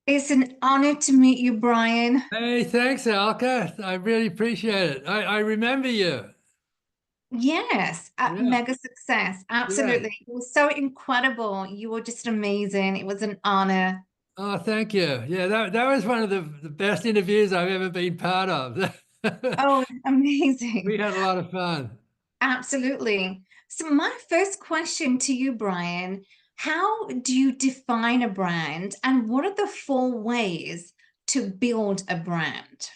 It's an honor to meet you, Brian. Hey, thanks, Alka. I really appreciate it. I remember you. Yes, Yeah, mega success. yeah. Absolutely. It was so incredible. You were just amazing. It was an honor. Oh, thank you. Yeah, that was one of the best interviews I've ever been part of. Oh, We amazing. had a lot of fun. Absolutely. So, my first question to you, Brian, how do you define a brand and what are the four ways to build a brand?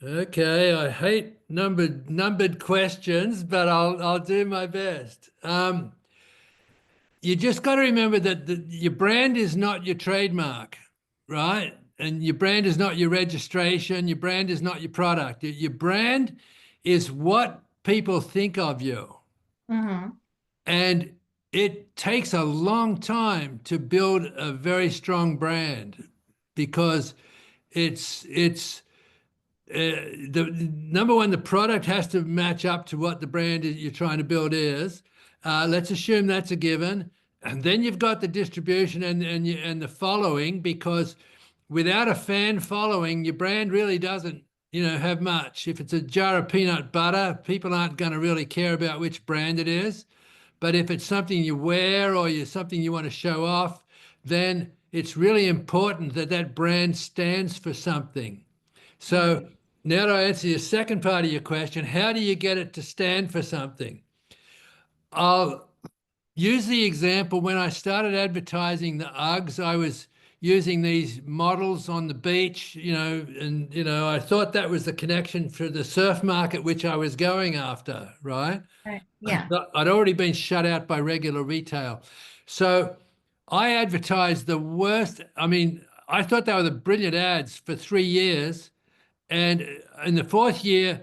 Okay, I hate numbered questions, but I'll do my best. You just got to remember that your brand is not your trademark, right? And your brand is not your registration. Your brand is not your product. Your brand is what people think of you. Hmm. And it takes a long time to build a very strong brand because it's the number one, the product has to match up to what the brand is you're trying to build is. Let's assume that's a given. And then you've got the distribution and the following, because without a fan following, your brand really doesn't, have much. If it's a jar of peanut butter, people aren't going to really care about which brand it is. But if it's something you wear or you're something you want to show off, then it's really important that that brand stands for something. So Right. now to answer your second part of your question, how do you get it to stand for something? I'll use the example when I started advertising the Uggs, I was using these models on the beach, and I thought that was the connection for the surf market, which I was going after, right? Right. Yeah. I'd already been shut out by regular retail. So I advertised the worst. I mean, I thought they were the brilliant ads for 3 years. And in the fourth year,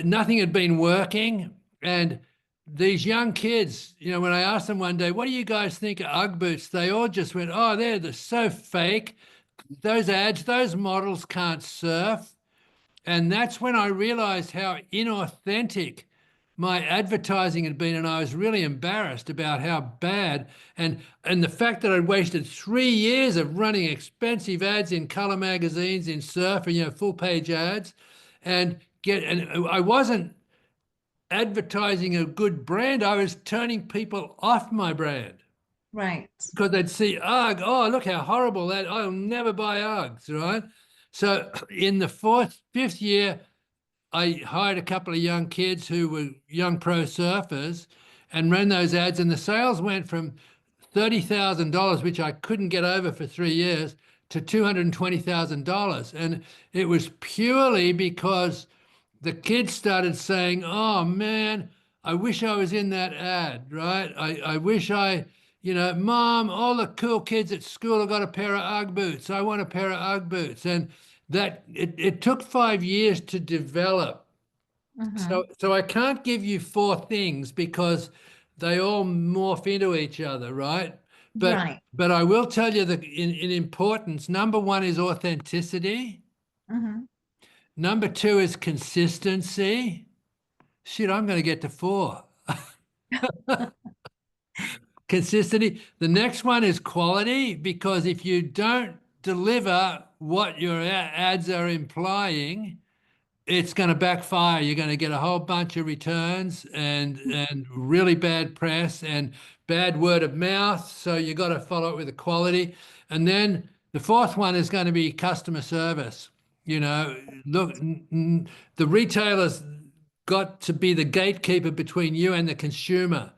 nothing had been working. And these young kids, when I asked them one day, what do you guys think of Ugg boots? They all just went, oh, they're so fake. Those ads, those models can't surf. And that's when I realized how inauthentic my advertising had been, and I was really embarrassed about how bad and the fact that I'd wasted 3 years of running expensive ads in color magazines, in surf, and full page ads, and I wasn't advertising a good brand. I was turning people off my brand Right. because they'd see Ugg. Oh, look how horrible that! I'll never buy Uggs, right? So in the fifth year, I hired a couple of young kids who were young pro surfers and ran those ads, and the sales went from $30,000, which I couldn't get over for 3 years, to $220,000. And it was purely because the kids started saying, oh man, I wish I was in that ad, right? I wish Mom, all the cool kids at school have got a pair of Ugg boots. I want a pair of Ugg boots. And that it took 5 years to develop. So, Hmm. so I can't give you four things because they all morph into each other, right? But Right. but I will tell you that in importance, number one is authenticity. Hmm. Number two is consistency. Shit, I'm going to get to four. Consistency. The next one is quality, because if you don't deliver what your ads are implying, it's going to backfire. You're going to get a whole bunch of returns and really bad press and bad word of mouth. So you got to follow it with the quality. And then the fourth one is going to be customer service. Look, the retailer's got to be the gatekeeper between you and the consumer.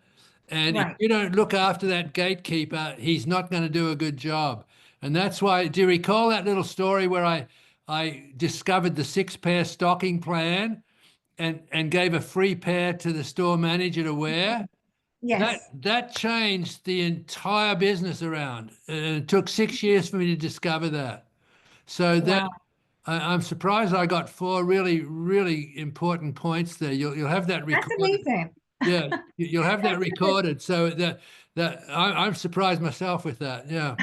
And if Right. you don't look after that gatekeeper, he's not going to do a good job. And that's why, do you recall that little story where I discovered the 6 pair stocking plan and gave a free pair to the store manager to wear? That Yes. that changed the entire business around. And it took 6 years for me to discover that. So Wow. I'm surprised I got four really, really important points there. You'll have that That's recorded. amazing. Yeah, you'll have that That's good. recorded. So that I'm surprised myself with that. Yeah.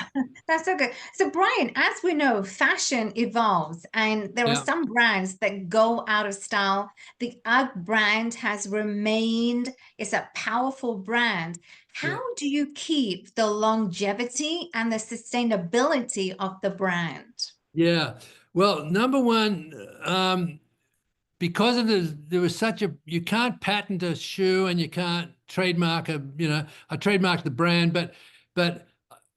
That's so good. So, Brian, as we know, fashion evolves, and there are Yeah. some brands that go out of style. The UGG brand has remained, it's a powerful brand. How Yeah. do you keep the longevity and the sustainability of the brand? Yeah. Well, number one, because of there was such a, you can't patent a shoe and you can't trademark I trademarked the brand, but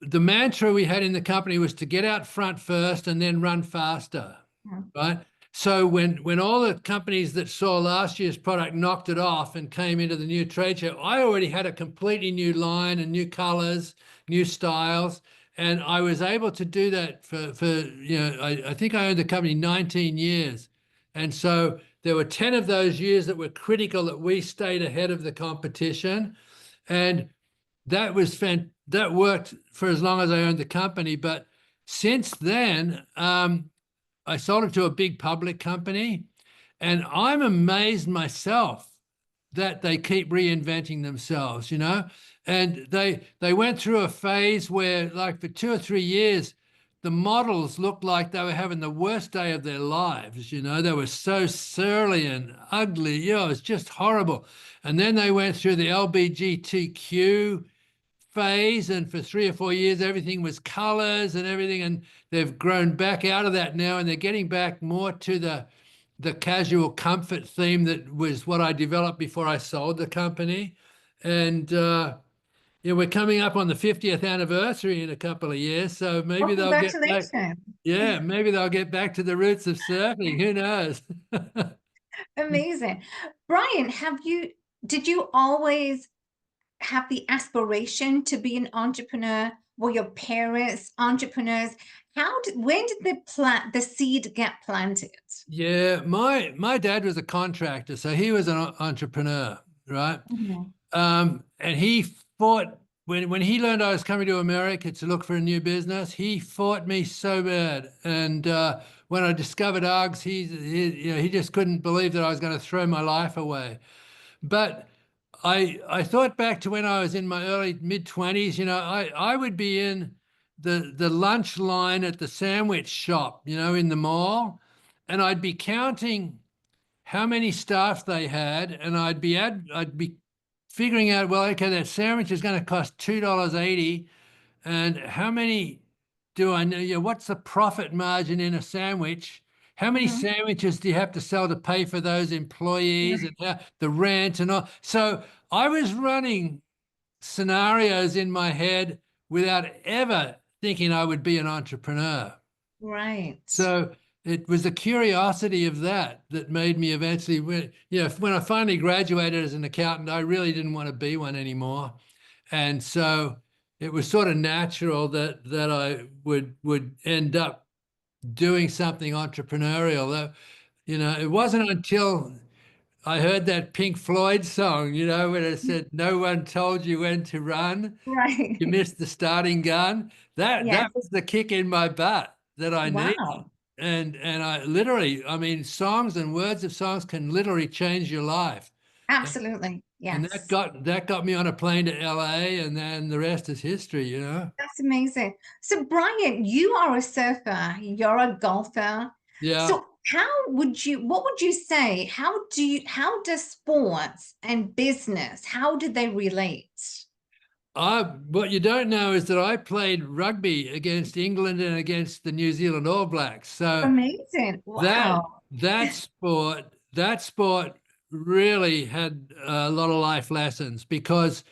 the mantra we had in the company was to get out front first and then run faster, Mm. right? So when all the companies that saw last year's product knocked it off and came into the new trade show, I already had a completely new line and new colors, new styles. And I was able to do that for I think I owned the company 19 years. And so there were 10 of those years that were critical that we stayed ahead of the competition. And that worked for as long as I owned the company. But since then, I sold it to a big public company, and I'm amazed myself that they keep reinventing themselves, And they went through a phase where, like for 2 or 3 years, the models looked like they were having the worst day of their lives, They were so surly and ugly, it was just horrible. And then they went through the LBGTQ phase, and for 3 or 4 years everything was colors and everything, and they've grown back out of that now, and they're getting back more to the casual comfort theme that was what I developed before I sold the company. And we're coming up on the 50th anniversary in a couple of years, so Well, maybe they'll get back. congratulations. Yeah, maybe they'll get back to the roots of surfing. Who knows? Amazing. Brian, did you always have the aspiration to be an entrepreneur? Were your parents entrepreneurs? When did the seed get planted? Yeah, my dad was a contractor, so he was an entrepreneur, right? Mhm. And he fought when he learned I was coming to America to look for a new business. He fought me so bad. And when I discovered Uggs, he just couldn't believe that I was going to throw my life away. But I thought back to when I was in my early mid 20s. I would be in the lunch line at the sandwich shop, in the mall, and I'd be counting how many staff they had, and I'd be figuring out, well, okay, that sandwich is going to cost $2.80, and how many do I know? What's the profit margin in a sandwich? How many Mhm. sandwiches do you have to sell to pay for those employees and the rent and all? So I was running scenarios in my head without ever thinking I would be an entrepreneur. Right. So it was the curiosity of that made me eventually, when I finally graduated as an accountant, I really didn't want to be one anymore. And so it was sort of natural that I would end up doing something entrepreneurial. Though, it wasn't until I heard that Pink Floyd song, when it said, "No one told you when to run. Right. You missed the starting gun." That Yes. was the kick in my butt that I needed. Wow. And I literally, I mean, songs and words of songs can literally change your life. And, Absolutely. and that Yes. got me on a plane to LA, and then the rest is history. That's amazing. So, Brian, you are a surfer, you're a golfer. Yeah. So, what would you say? How does sports and business, how do they relate? What you don't know is that I played rugby against England and against the New Zealand All Blacks. So Amazing. that Wow. that sport really had a lot of life lessons, because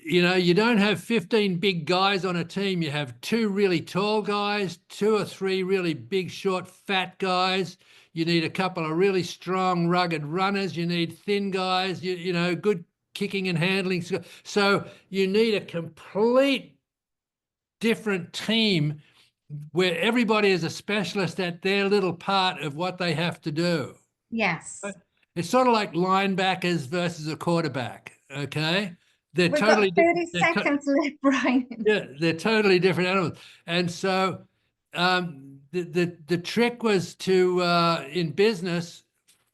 you don't have 15 big guys on a team. You have two really tall guys, two or three really big, short, fat guys. You need a couple of really strong, rugged runners. You need thin guys, good kicking and handling. So you need a complete different team where everybody is a specialist at their little part of what they have to do. Yes. It's sort of like linebackers versus a quarterback. Okay, they're We've got totally 30 they're to- seconds left, Brian. yeah, they're totally different animals. And so the trick was to in business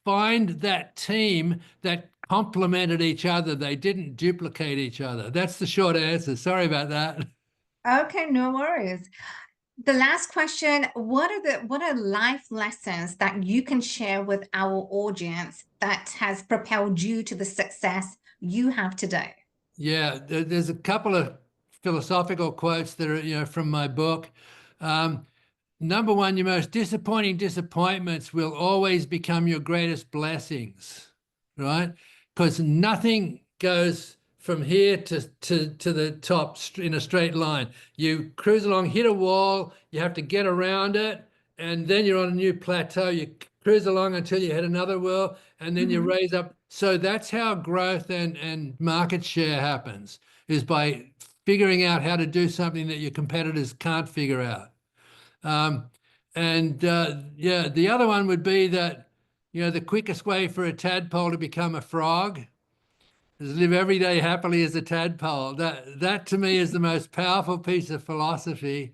find that team that complemented each other. They didn't duplicate each other. That's the short answer. Sorry about that. Okay, no worries. The last question, what are life lessons that you can share with our audience that has propelled you to the success you have today? Yeah, there's a couple of philosophical quotes that are, from my book. Um, Number one, your most disappointing disappointments will always become your greatest blessings, right? Because nothing goes from here to the top in a straight line. You cruise along, hit a wall, you have to get around it, and then you're on a new plateau. You cruise along until you hit another wall, and then you Mhm. raise up. So that's how growth and market share happens, is by figuring out how to do something that your competitors can't figure out. Um, and yeah, the other one would be that, the quickest way for a tadpole to become a frog is live every day happily as a tadpole. That to me is the most powerful piece of philosophy,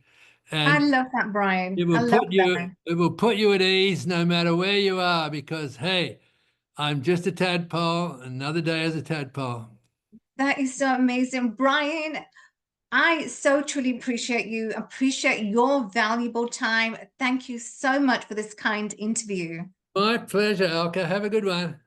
I and love that, Brian. I love that. it will put you at ease no matter where you are, because hey, I'm just a tadpole, another day as a tadpole. That is so amazing. Brian, I so truly appreciate you, appreciate your valuable time. Thank you so much for this kind interview. My pleasure, Alka. Have a good one.